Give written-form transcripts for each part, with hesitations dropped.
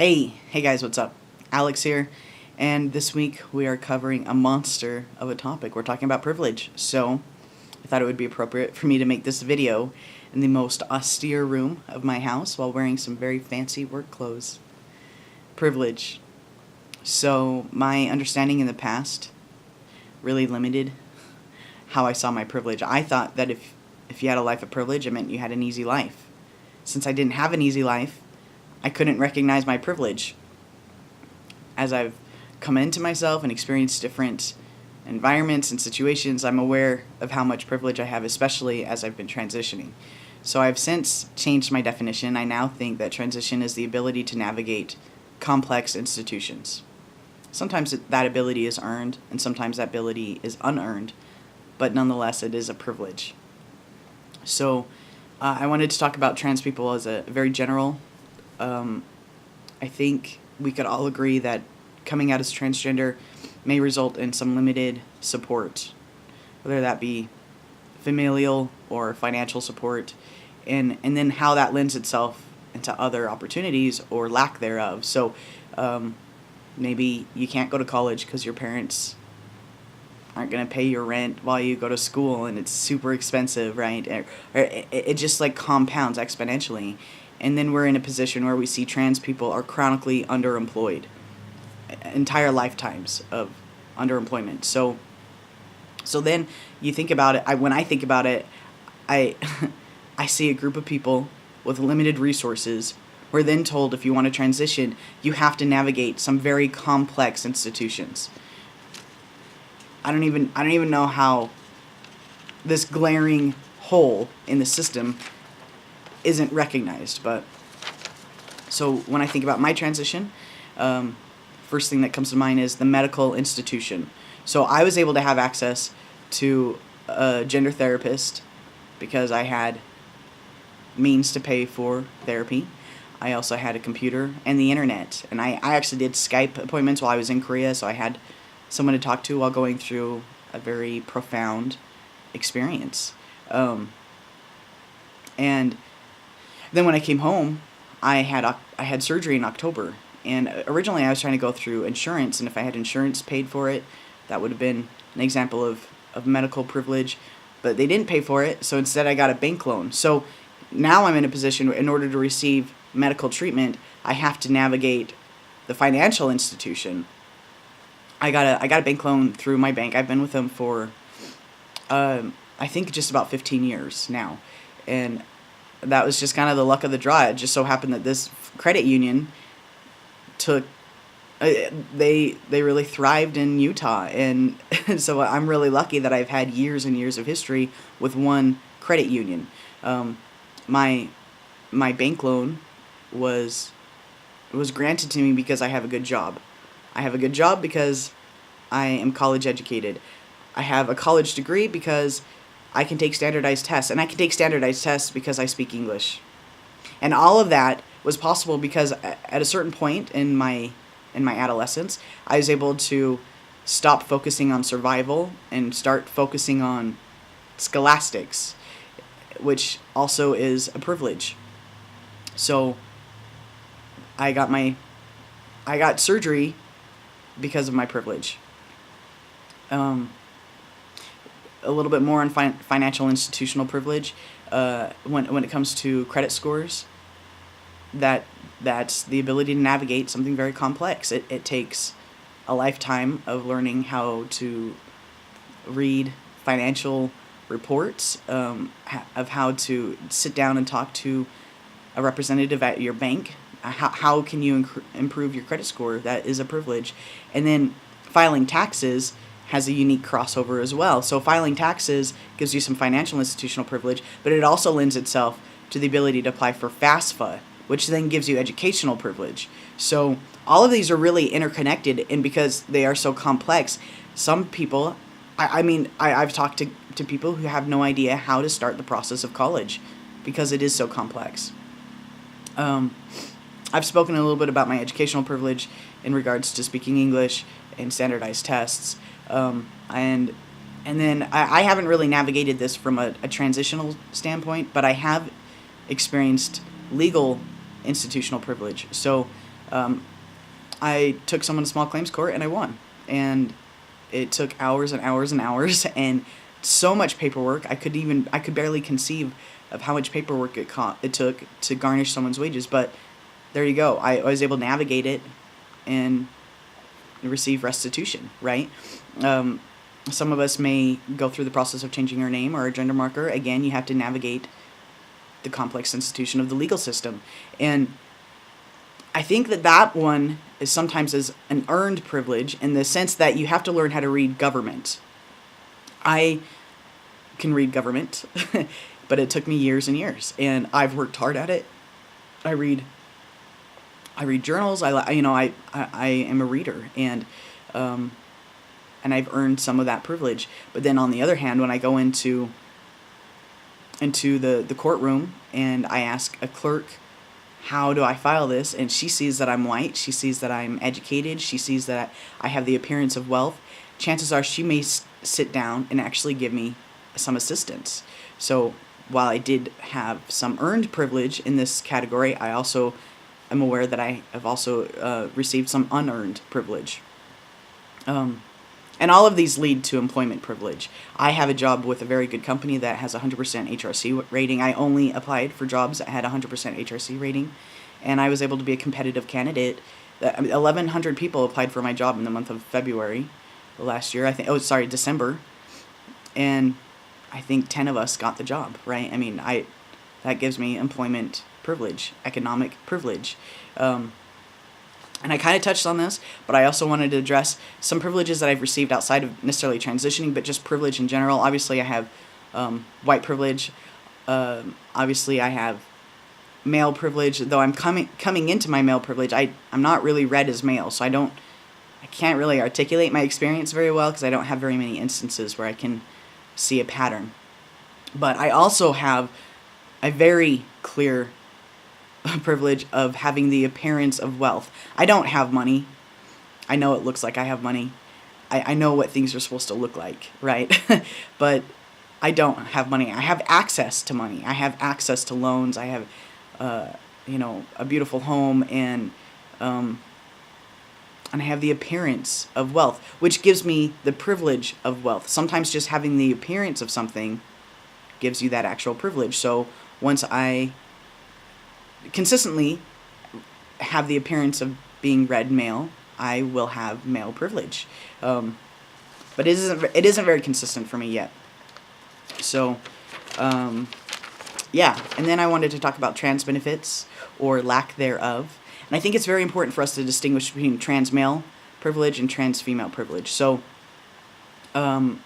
Hey guys, what's up? Alex here, and this week we are covering a monster of a topic. We're talking about privilege, so I thought it would be appropriate for me to make this video in the most austere room of my house while wearing some very fancy work clothes. Privilege. So, my understanding in the past really limited how I saw my privilege. I thought that if you had a life of privilege, it meant you had an easy life. Since I didn't have an easy life, I couldn't recognize my privilege. As I've come into myself and experienced different environments and situations, I'm aware of how much privilege I have, especially as I've been transitioning. So I've since changed my definition. I now think that transition is the ability to navigate complex institutions. Sometimes that ability is earned, and sometimes that ability is unearned, but nonetheless it is a privilege. So I wanted to talk about trans people as a very general. I think we could all agree that coming out as transgender may result in some limited support, whether that be familial or financial support, and then how that lends itself into other opportunities or lack thereof. So maybe you can't go to college because your parents aren't going to pay your rent while you go to school and it's super expensive, right? Or it just like compounds exponentially. And then we're in a position where we see trans people are chronically underemployed, entire lifetimes of underemployment. So then you think about it. When I think about it, I I see a group of people with limited resources. We're then told if you want to transition, you have to navigate some very complex institutions. I don't even know how this glaring hole in the system isn't recognized. But so when I think about my transition, first thing that comes to mind is the medical institution. So I was able to have access to a gender therapist because I had means to pay for therapy. I also had a computer and the internet, and I actually did Skype appointments while I was in Korea, so I had someone to talk to while going through a very profound experience. And then when I came home, I had surgery in October, and originally I was trying to go through insurance, and if I had insurance paid for it, that would have been an example of medical privilege, but they didn't pay for it, so instead I got a bank loan. So now I'm in a position where in order to receive medical treatment, I have to navigate the financial institution. I got a bank loan through my bank. I've been with them for I think just about 15 years now, and that was just kind of the luck of the draw. It just so happened that this credit union they really thrived in Utah, and so I'm really lucky that I've had years and years of history with one credit union. My bank loan was granted to me because I have a good job. I have a good job because I am college educated. I have a college degree because I can take standardized tests, and I can take standardized tests because I speak English. And all of that was possible because at a certain point in my adolescence, I was able to stop focusing on survival and start focusing on scholastics, which also is a privilege. So I got surgery because of my privilege. A little bit more on financial institutional privilege. When it comes to credit scores, that's the ability to navigate something very complex. It takes a lifetime of learning how to read financial reports, of how to sit down and talk to a representative at your bank. How can you improve your credit score? That is a privilege. And then filing taxes has a unique crossover as well. So filing taxes gives you some financial institutional privilege, but it also lends itself to the ability to apply for FAFSA, which then gives you educational privilege. So all of these are really interconnected, and because they are so complex, some people, I've talked to people who have no idea how to start the process of college because it is so complex. I've spoken a little bit about my educational privilege in regards to speaking English and standardized tests. And then I haven't really navigated this from a transitional standpoint, but I have experienced legal institutional privilege. So I took someone to small claims court and I won. And it took hours and hours and hours and so much paperwork. I could barely conceive of how much paperwork it took to garnish someone's wages. But there you go. I was able to navigate it and receive restitution, right? Some of us may go through the process of changing our name or our gender marker. Again, you have to navigate the complex institution of the legal system. And I think that one is sometimes as an earned privilege in the sense that you have to learn how to read government. I can read government, but it took me years and years, and I've worked hard at it. I read journals. I am a reader, and I've earned some of that privilege. But then on the other hand, when I go into the courtroom and I ask a clerk, how do I file this? And she sees that I'm white. She sees that I'm educated. She sees that I have the appearance of wealth. Chances are she may sit down and actually give me some assistance. So while I did have some earned privilege in this category, I also am aware that I have also received some unearned privilege. And all of these lead to employment privilege. I have a job with a very good company that has 100% HRC rating. I only applied for jobs that had 100% HRC rating, and I was able to be a competitive candidate. 1,100 people applied for my job in the month of February last year. December. And I think 10 of us got the job, right? I mean, that gives me employment privilege, economic privilege. And I kind of touched on this, but I also wanted to address some privileges that I've received outside of necessarily transitioning, but just privilege in general. Obviously, I have white privilege. Obviously, I have male privilege. Though I'm coming into my male privilege, I'm not really read as male, so I can't really articulate my experience very well because I don't have very many instances where I can see a pattern. But I also have a very clear privilege of having the appearance of wealth. I don't have money. I know it looks like I have money. I know what things are supposed to look like, right? But I don't have money. I have access to money. I have access to loans. I have, a beautiful home, and I have the appearance of wealth, which gives me the privilege of wealth. Sometimes just having the appearance of something gives you that actual privilege. So once I consistently have the appearance of being read male, I will have male privilege. But it isn't very consistent for me yet. So, yeah. And then I wanted to talk about trans benefits or lack thereof. And I think it's very important for us to distinguish between trans male privilege and trans female privilege. So, when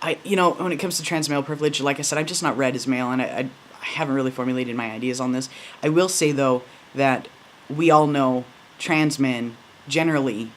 it comes to trans male privilege, like I said, I'm just not read as male, and I haven't really formulated my ideas on this. I will say, though, that we all know trans men generally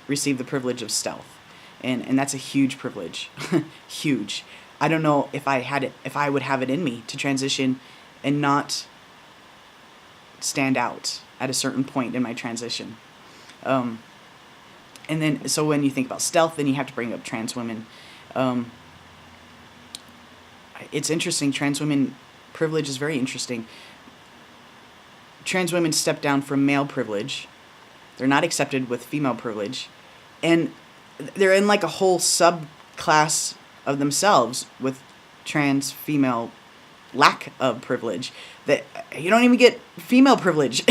receive the privilege of stealth. And that's a huge privilege. Huge. I don't know if I would have it in me to transition and not stand out at a certain point in my transition. And then, so when you think about stealth, then you have to bring up trans women. It's interesting. Trans women privilege is very interesting. Trans women step down from male privilege. They're not accepted with female privilege. And they're in like a whole subclass of themselves with trans female lack of privilege. That you don't even get female privilege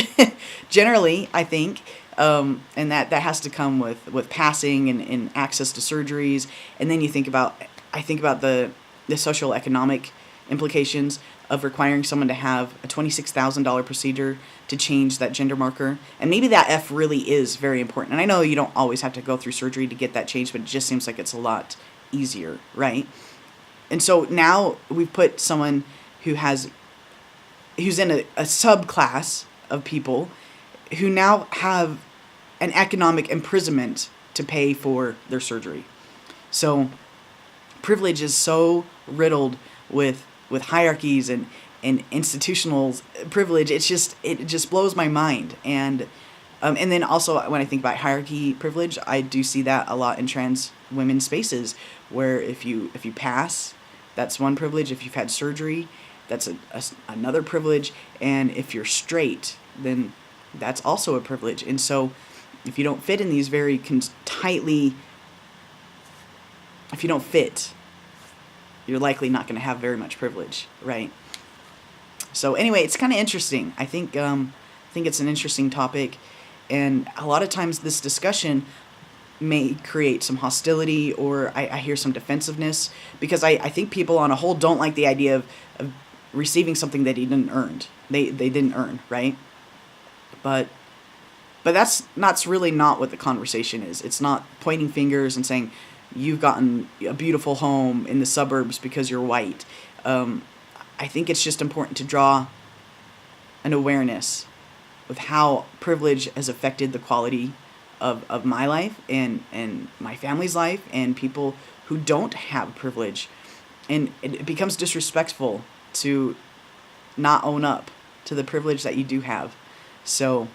generally, I think. And that has to come with passing and access to surgeries. And then I think about the social economic implications of requiring someone to have a $26,000 procedure to change that gender marker. And maybe that F really is very important. And I know you don't always have to go through surgery to get that changed, but it just seems like it's a lot easier, right? And so now we've put someone who's in a subclass of people who now have an economic imprisonment to pay for their surgery. So privilege is so riddled with hierarchies and institutional privilege. It just blows my mind. And then also when I think about hierarchy privilege, I do see that a lot in trans women's spaces, where if you pass, that's one privilege. If you've had surgery, that's another privilege. And if you're straight, then that's also a privilege. And so if you don't fit in these very tightly, if you don't fit, you're likely not going to have very much privilege, right? So anyway, it's kind of interesting. I think it's an interesting topic, and a lot of times this discussion may create some hostility, or I hear some defensiveness, because I think people on a whole don't like the idea of receiving something that they didn't earn, right? But that's really not what the conversation is. It's not pointing fingers and saying you've gotten a beautiful home in the suburbs because you're white. I think it's just important to draw an awareness with how privilege has affected the quality of my life and my family's life, and people who don't have privilege. And it becomes disrespectful to not own up to the privilege that you do have. So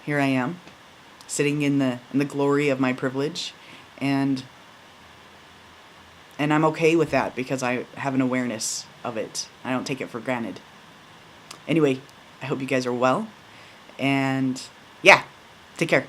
here I am, sitting in the glory of my privilege, and I'm okay with that because I have an awareness of it. I don't take it for granted. Anyway, I hope you guys are well, and yeah, take care.